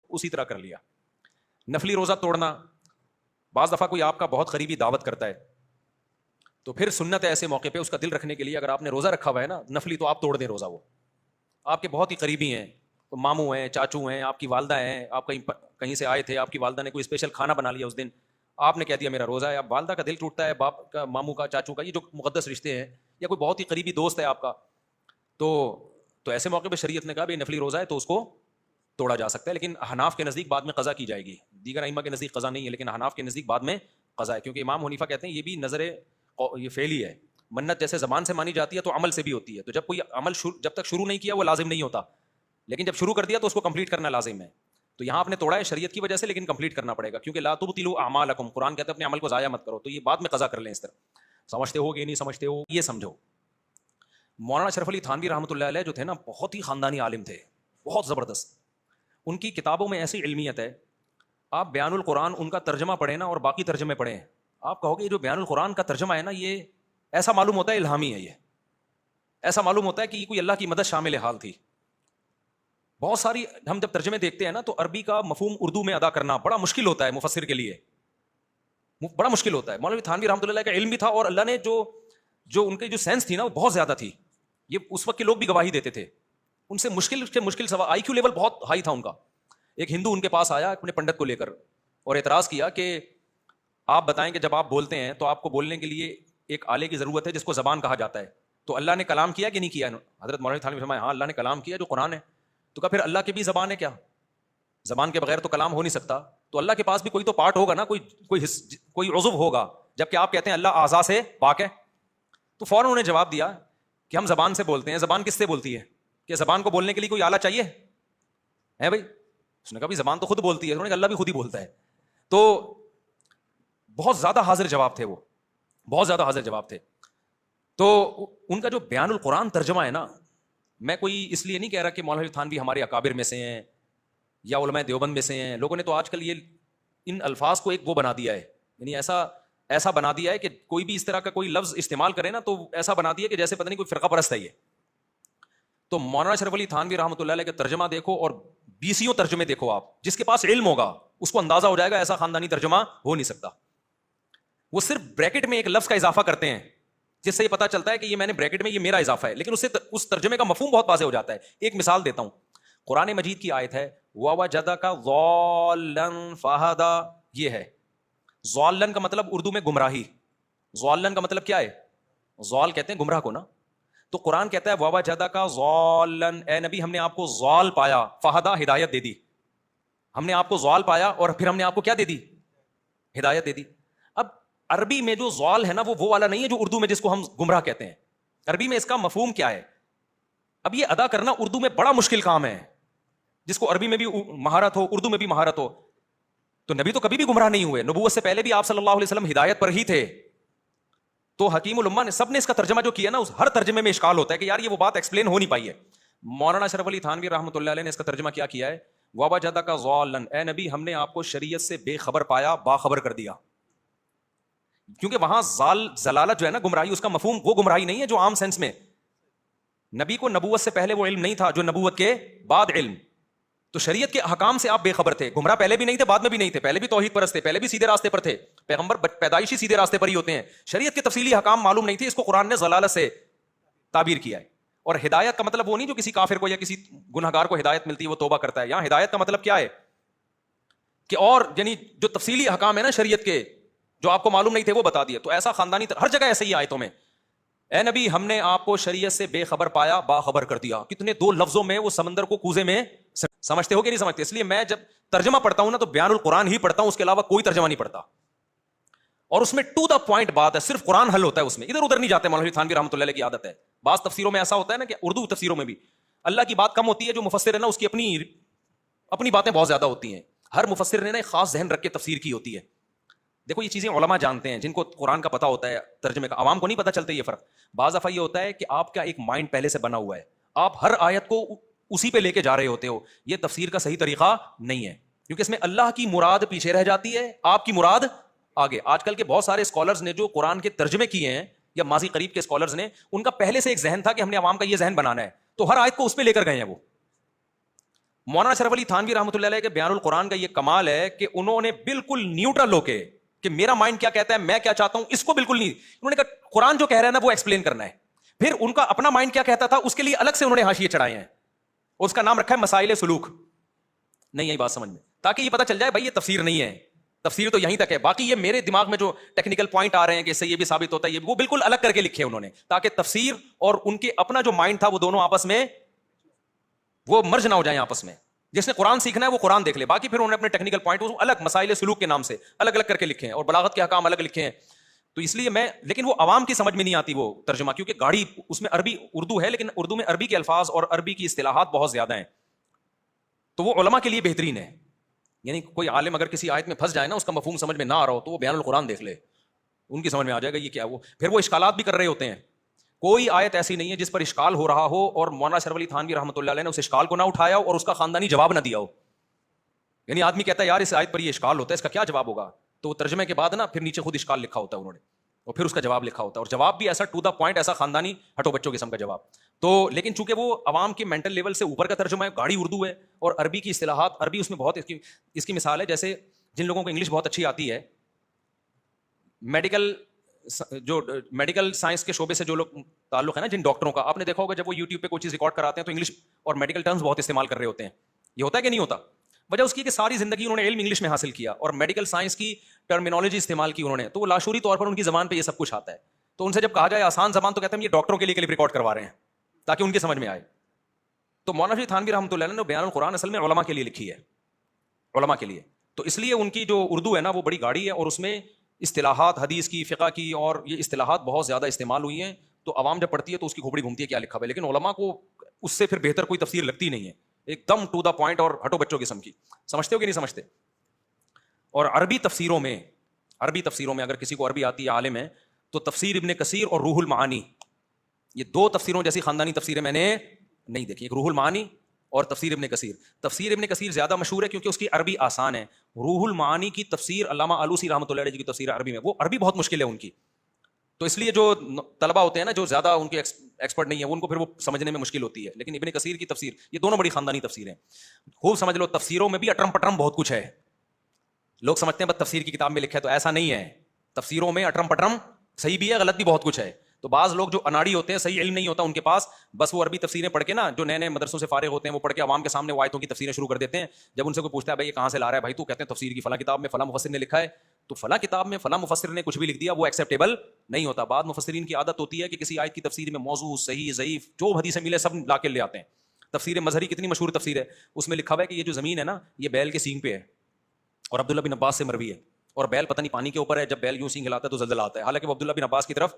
اسی طرح کر لیا. نفلی روزہ توڑنا, بعض دفعہ کوئی آپ کا بہت قریبی دعوت کرتا ہے تو پھر سنت ہے ایسے موقع پہ اس کا دل رکھنے کے لیے, اگر آپ نے روزہ رکھا ہوا ہے نا نفلی, تو آپ توڑ دیں روزہ. وہ آپ کے بہت ہی قریبی ہیں, ماموں ہیں, چاچو ہیں, آپ کی والدہ ہیں, آپ کہیں سے آئے تھے, آپ کی والدہ نے کوئی اسپیشل کھانا بنا لیا اس دن, آپ نے کہہ دیا میرا روزہ ہے. اب والدہ کا دل ٹوٹتا ہے, باپ کا, ماموں کا, چاچو کا, یہ جو مقدس رشتے ہیں, یا کوئی بہت ہی قریبی دوست ہے آپ کا, تو ایسے موقع پہ شریعت نے کہا بھائی نفلی روزہ ہے تو اس کو توڑا جا سکتا ہے. لیکن حناف کے نزدیک بعد میں قضا کی جائے گی, دیگر ائمہ کے نزدیک قضا نہیں ہے, لیکن حناف کے نزدیک بعد میں قضا ہے, کیونکہ امام حنیفہ کہتے ہیں یہ بھی نظر یہ فعلی ہے. منت جیسے زبان سے مانی جاتی ہے تو عمل سے بھی ہوتی ہے, تو جب کوئی عمل جب تک شروع نہیں کیا وہ لازم نہیں ہوتا, لیکن جب شروع کر دیا تو اس کو کمپلیٹ کرنا لازم ہے. تو یہاں آپ نے توڑا ہے شریعت کی وجہ سے, لیکن کمپلیٹ کرنا پڑے گا, کیونکہ لا تبطلوا اعمالکم, قرآن کہتا ہے اپنے عمل کو ضائع مت کرو. تو یہ بعد میں قضا کر لیں اس طرح. سمجھتے ہو کہ نہیں سمجھتے ہو یہ سمجھو. مولانا اشرف علی تھانوی رحمۃ اللہ علیہ جو تھے نا, بہت ہی خاندانی عالم تھے, بہت زبردست. ان کی کتابوں میں ایسی علمیت ہے, آپ بیان القرآن ان کا ترجمہ پڑھیں نا اور باقی ترجمے پڑھیں, آپ کہو گے یہ جو بیان القرآن کا ترجمہ ہے نا, یہ ایسا معلوم ہوتا ہے الہامی ہے, یہ ایسا معلوم ہوتا ہے کہ یہ کوئی اللہ کی مدد شامل حال تھی. بہت ساری ہم جب ترجمے دیکھتے ہیں نا تو عربی کا مفہوم اردو میں ادا کرنا بڑا مشکل ہوتا ہے مفسر کے لیے, بڑا مشکل ہوتا ہے. مولوی تھانوی رحمۃ اللہ کا علم بھی تھا, اور اللہ نے جو ان کی جو سینس تھی نا وہ بہت زیادہ تھی. یہ اس وقت کے لوگ بھی گواہی دیتے تھے, ان سے مشکل سوال, آئی کیو لیول بہت ہائی تھا ان کا. ایک ہندو ان کے پاس آیا اپنے پنڈت کو لے کر اور اعتراض کیا کہ آپ بتائیں کہ جب آپ بولتے ہیں تو آپ کو بولنے کے لیے ایک آلے کی ضرورت ہے جس کو زبان کہا جاتا ہے, تو اللہ نے کلام کیا کہ نہیں کیا؟ حضرت مولانا تھانوی فرمایا ہاں اللہ نے کلام کیا جو قرآن ہے. تو کہا پھر اللہ کی بھی زبان ہے کیا؟ زبان کے بغیر تو کلام ہو نہیں سکتا, تو اللہ کے پاس بھی کوئی تو پارٹ ہوگا نا, کوئی عضو ہوگا, جبکہ آپ کہتے ہیں اللہ اعضاء سے پاک ہے. تو فوراً انہوں نے جواب دیا کہ ہم زبان سے بولتے ہیں. زبان کس سے بولتی ہے؟ کہ زبان کو بولنے کے لیے کوئی آلہ چاہیے ہے بھائی؟ اس نے کہا بھی زبان تو خود بولتی ہے. انہوں نے کہا اللہ بھی خود ہی بولتا ہے. تو بہت زیادہ حاضر جواب تھے وہ, بہت زیادہ حاضر جواب تھے. تو ان کا جو بیان القرآن ترجمہ ہے نا, میں کوئی اس لیے نہیں کہہ رہا کہ مولانا تھانوی ہمارے اکابر میں سے ہیں یا علماء دیوبند میں سے ہیں. لوگوں نے تو آج کل یہ ان الفاظ کو ایک وہ بنا دیا ہے, یعنی ایسا بنا دیا ہے کہ کوئی بھی اس طرح کا کوئی لفظ استعمال کرے نا تو ایسا بنا دیا کہ جیسے پتہ نہیں کوئی فرقہ پرست ہے یہ. تو مولانا اشرف علی تھانوی رحمۃ اللہ علیہ کا ترجمہ دیکھو اور 20 ترجمے دیکھو آپ, جس کے پاس علم ہوگا اس کو اندازہ ہو جائے گا ایسا خاندانی ترجمہ ہو نہیں سکتا. وہ صرف بریکٹ میں ایک لفظ کا اضافہ کرتے ہیں جس سے یہ پتا چلتا ہے کہ یہ میں نے بریکٹ میں یہ میرا اضافہ ہے, لیکن اس ترجمے کا مفہوم بہت واضح ہو جاتا ہے. ایک مثال دیتا ہوں, قرآن مجید کی آیت ہے وَوَجَدَكَ ضَالًّا فَہَدَىٰ, یہ ہے ضالًّا کا مطلب اردو میں گمراہی. ضالًّا کا مطلب کیا ہے؟ ضال کہتے ہیں گمراہ کو نا. تو قرآن کہتا ہے وَوَجَدَكَ ضَالًّا, اے نبی ہم نے آپ کو ضال پایا, فَہَدَىٰ ہدایت دے دی. ہم نے آپ کو ضال پایا اور پھر ہم نے آپ کو کیا دے دی؟ ہدایت دے دی. اب عربی میں جو ضال ہے نا وہ والا نہیں ہے جو اردو میں جس کو ہم گمراہ کہتے ہیں. عربی میں اس کا مفہوم کیا ہے؟ اب یہ ادا کرنا اردو میں بڑا مشکل کام ہے, جس کو عربی میں بھی مہارت ہو اردو میں بھی مہارت ہو. تو نبی تو کبھی بھی گمراہ نہیں ہوئے, نبوت سے پہلے بھی آپ صلی اللہ علیہ وسلم ہدایت پر ہی تھے. تو حکیم الامہ نے سب نے اس کا ترجمہ جو کیا نا, اس ہر ترجمے میں اشکال ہوتا ہے کہ یار یہ وہ بات ایکسپلین ہو نہیں پائی ہے. مولانا اشرف علی تھانوی رحمۃ اللہ علیہ نے اس کا ترجمہ کیا ہے وَوَجَدَكَ ضَالًّا, اے نبی ہم نے آپ کو شریعت سے بے خبر پایا, باخبر کر دیا. کیونکہ وہاں ضلالت جو ہے نا گمراہی, اس کا مفہوم وہ گمراہی نہیں ہے جو عام سینس میں. نبی کو نبوت سے پہلے وہ علم نہیں تھا جو نبوت کے بعد علم. تو شریعت کے احکام سے آپ بے خبر تھے. گمراہ پہلے بھی نہیں تھے بعد میں بھی نہیں تھے, پہلے بھی توحید پرست تھے, پہلے بھی سیدھے راستے پر تھے. پیغمبر پیدائشی سیدھے راستے پر ہی ہوتے ہیں. شریعت کے تفصیلی احکام معلوم نہیں تھے, اس کو قرآن نے ضلالت سے تعبیر کیا ہے. اور ہدایت کا مطلب وہ نہیں جو کسی کافر کو یا کسی گنہگار کو ہدایت ملتی ہے وہ توبہ کرتا ہے. یہاں ہدایت کا مطلب کیا ہے کہ اور یعنی جو تفصیلی احکام ہے نا شریعت کے جو آپ کو معلوم نہیں تھے وہ بتا دیے. تو ایسا خاندانی ہر جگہ ایسے ہی آیتوں میں, اے نبی ہم نے آپ کو شریعت سے بے خبر پایا, باخبر کر دیا. کتنے دو لفظوں میں وہ سمندر کو کوزے میں سمجھتے ہو کہ نہیں سمجھتے؟ اس لیے میں جب ترجمہ پڑھتا ہوں نا تو بیان القرآن ہی پڑھتا ہوں, اس کے علاوہ کوئی ترجمہ نہیں پڑھتا. اور اس میں ٹو دا پوائنٹ بات ہے, صرف قرآن حل ہوتا ہے اس میں, ادھر ادھر نہیں جاتے. مولانا تھانوی رحمۃ اللہ علیہ کی عادت ہے. بعض تفسیروں میں ایسا ہوتا ہے نا کہ اردو تفسیروں میں بھی اللہ کی بات کم ہوتی ہے, جو مفسر ہے نا اس کی اپنی باتیں بہت زیادہ ہوتی ہیں. ہر مفسر نے نا ایک خاص ذہن رکھ کے تفسیر کی ہوتی ہے. دیکھو یہ چیزیں علماء جانتے ہیں جن کو قرآن کا پتہ ہوتا ہے ترجمے کا, عوام کو نہیں پتہ چلتا یہ فرق. بعض دفعہ یہ ہوتا ہے کہ آپ کا ایک مائنڈ پہلے سے بنا ہوا ہے, آپ ہر آیت کو اسی پہ لے کے جا رہے ہوتے ہو. یہ تفسیر کا صحیح طریقہ نہیں ہے, کیونکہ اس میں اللہ کی مراد پیچھے رہ جاتی ہے, آپ کی مراد آگے. آج کل کے بہت سارے اسکالرز نے جو قرآن کے ترجمے کیے ہیں یا ماضی قریب کے اسکالرز نے, ان کا پہلے سے ایک ذہن تھا کہ ہم نے عوام کا یہ ذہن بنانا ہے, تو ہر آیت کو اس پہ لے کر گئے ہیں وہ. مولانا اشرف علی تھانوی رحمۃ اللہ علیہ کے بیان القرآن کا یہ کمال ہے کہ انہوں نے بالکل نیوٹرل ہو کے کہ میرا مائنڈ کیا کہتا ہے، میں کیا چاہتا ہوں، اس کو بالکل نہیں، انہوں نے کہا قرآن جو کہہ رہا ہے نا وہ ایکسپلین کرنا ہے. پھر ان کا اپنا مائنڈ کیا کہتا تھا اس کے لیے الگ سے انہوں نے حاشیے چڑھائے ہیں، اس کا نام رکھا ہے مسائل سلوک. نہیں آئی بات سمجھ میں؟ تاکہ یہ پتہ چل جائے بھائی یہ تفسیر نہیں ہے، تفسیر تو یہیں تک ہے، باقی یہ میرے دماغ میں جو ٹیکنیکل پوائنٹ آ رہے ہیں کہ اس سے یہ بھی ثابت ہوتا ہے، یہ وہ بالکل الگ کر کے لکھے انہوں نے، تاکہ تفسیر اور ان کے اپنا جو مائنڈ تھا وہ دونوں آپس میں وہ مرج نہ ہو جائیں آپس میں. جس نے قرآن سیکھنا ہے وہ قرآن دیکھ لے، باقی پھر انہوں نے اپنے ٹیکنیکل پوائنٹ الگ مسائل سلوک کے نام سے الگ الگ کر کے لکھے ہیں، اور بلاغت کے احکام الگ لکھے ہیں. تو اس لیے لیکن وہ عوام کی سمجھ میں نہیں آتی وہ ترجمہ، کیونکہ گاڑی اس میں عربی اردو ہے، لیکن اردو میں عربی کے الفاظ اور عربی کی اصطلاحات بہت زیادہ ہیں، تو وہ علماء کے لیے بہترین ہے. یعنی کوئی عالم اگر کسی آیت میں پھنس جائے نا، اس کا مفہوم سمجھ میں نہ آ رہا ہو، تو وہ بیان القرآن دیکھ لے، ان کی سمجھ میں آ جائے گا یہ کیا. وہ پھر وہ اشکالات بھی کر رہے ہوتے ہیں. کوئی آیت ایسی نہیں ہے جس پر اشکال ہو رہا ہو اور مولانا اشرف علی تھانوی رحمۃ اللہ علیہ نے اس اشکال کو نہ اٹھایا ہو اور اس کا خاندانی جواب نہ دیا ہو. یعنی آدمی کہتا ہے یار اس آیت پر یہ اشکال ہوتا ہے، اس کا کیا جواب ہوگا، تو وہ ترجمے کے بعد نا پھر نیچے خود اشکال لکھا ہوتا ہے انہوں نے، اور پھر اس کا جواب لکھا ہوتا ہے، اور جواب بھی ایسا ٹو دا پوائنٹ، ایسا خاندانی ہٹو بچوں قسم کا جواب. تو لیکن چونکہ وہ عوام کے مینٹل لیول سے اوپر کا ترجمہ ہے، گاڑی اردو ہے، اور عربی کی اصطلاحات عربی اس میں بہت، اس کی مثال ہے جیسے جن لوگوں کو انگلش بہت اچھی آتی ہے، میڈیکل سائنس کے شعبے سے جو لوگ تعلق ہے نا جن ڈاکٹروں کا، آپ نے دیکھا ہوگا جب وہ یوٹیوب پہ کوئی چیز ریکارڈ کراتے ہیں تو انگلش اور میڈیکل ٹرمز بہت استعمال کر رہے ہوتے ہیں. یہ ہوتا ہے کہ نہیں ہوتا؟ وجہ اس کی کہ ساری زندگی انہوں نے علم انگلش میں حاصل کیا اور میڈیکل سائنس کی ٹرمینالوجی استعمال کی انہوں نے، تو وہ لاشعوری طور پر ان کی زبان پہ یہ سب کچھ آتا ہے. تو ان سے جب کہا جائے آسان زبان تو کہتے ہیں یہ ڈاکٹروں کے لیے کلپ ریکارڈ کروا رہے ہیں تاکہ ان کی سمجھ میں آئے. تو مولانا تھانوی رحمۃ اللہ علیہ نے بیان القرآن اصل میں علماء کے لیے لکھی ہے، علماء کے لیے. تو اس لیے ان کی جو اردو ہے نا وہ بڑی گاڑی ہے، اور اس میں اصطلاحات حدیث کی، فقہ کی، اور یہ اصطلاحات بہت زیادہ استعمال ہوئی ہیں. تو عوام جب پڑھتی ہے تو اس کی کھوپڑی گھومتی ہے کیا لکھا ہوا ہے، لیکن علماء کو اس سے پھر بہتر کوئی تفسیر لگتی نہیں ہے، ایک دم ٹو دا پوائنٹ اور ہٹو بچوں قسم کی. سمجھتے ہو کہ نہیں سمجھتے؟ اور عربی تفسیروں میں اگر کسی کو عربی آتی ہے، عالم ہے، تو تفسیر ابن کثیر اور روح المعانی، یہ دو تفسیروں جیسی خاندانی تفسیریں میں نے نہیں دیکھی. ایک روح المعانی اور تفسیر ابن کثیر. تفسیر ابن کثیر زیادہ مشہور ہے کیونکہ اس کی عربی آسان ہے. روح المعانی کی تفسیر علامہ آلوسی رحمۃ اللہ علیہ کی تفسیر عربی میں، وہ عربی بہت مشکل ہے ان کی، تو اس لیے جو طلبہ ہوتے ہیں نا جو زیادہ ان کے ایکسپرٹ نہیں ہے ان کو پھر وہ سمجھنے میں مشکل ہوتی ہے. لیکن ابن کثیر کی تفسیر، یہ دونوں بڑی خاندانی تفسیریں. خوب سمجھ لو تفسیروں میں بھی اٹرم پٹرم بہت کچھ ہے. لوگ سمجھتے ہیں بس تفسیر کی کتاب میں لکھا ہے، تو ایسا نہیں ہے. تفسیروں میں اٹرم پٹرم صحیح بھی ہے، غلط بھی بہت کچھ ہے. تو بعض لوگ جو اناڑی ہوتے ہیں، صحیح علم نہیں ہوتا ان کے پاس، بس وہ عربی تفسیریں پڑھ کے نا، جو نئے نئے مدرسوں سے فارغ ہوتے ہیں وہ پڑھ کے عوام کے سامنے وہ آیتوں کی تفسیریں شروع کر دیتے ہیں. جب ان سے کوئی پوچھتا ہے بھائی یہ کہاں سے لا رہا ہے بھائی، تو کہتے ہیں تفسیر کی فلاں کتاب میں فلاں مفسر نے لکھا ہے. تو فلاں کتاب میں فلاں مفسر نے کچھ بھی لکھ دیا، وہ ایکسیپٹیبل نہیں ہوتا. بعض مفسرین کی عادت ہوتی ہے کہ کسی آیت کی تفسیر میں موضوع، صحیح، ضعیف، جو حدیثیں ملے سب لا کے لے آتے ہیں. تفسیر مظہری کتنی مشہور تفسیر ہے، اس میں لکھا ہوا ہے کہ یہ جو زمین ہے نا یہ بیل کے سینگ پہ ہے، اور عبداللہ بن عباس سے مروی ہے، اور بیل پتہ نہیں پانی کے اوپر ہے، جب بیل یوں سینگ ہلاتا ہے تو زلزلہ آتا ہے. حالانکہ وہ عبداللہ بن عباس کی طرف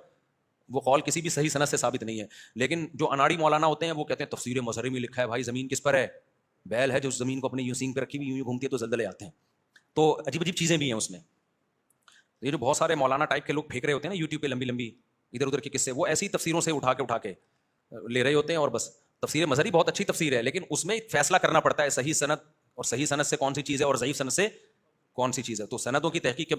وہ قول کسی بھی صحیح سند سے ثابت نہیں ہے. لیکن جو اناڑی مولانا ہوتے ہیں وہ کہتے ہیں تفسیر مظہری میں لکھا ہے بھائی زمین کس پر ہے، بیل ہے جو زمین کو اپنے یوں سینگ پہ رکھی ہوئی یوں گھومتی ہے تو زلزلے آتے ہیں. تو عجیب عجیب چیزیں بھی ہیں اس میں. یہ جو بہت سارے مولانا ٹائپ کے لوگ پھینک رہے ہوتے ہیں نا یوٹیوب پہ لمبی لمبی ادھر ادھر کے قصے، وہ ایسی تفسیروں سے اٹھا کے لے رہے ہوتے ہیں. اور بس تفسیر مظہری بہت اچھی تفسیر ہے، لیکن اس میں فیصلہ کرنا پڑتا ہے صحیح سند، اور صحیح سند سے کون سی چیز ہے اور ضعیف سند سے کون سی چیز ہے. تو سندوں کی تحقیق کے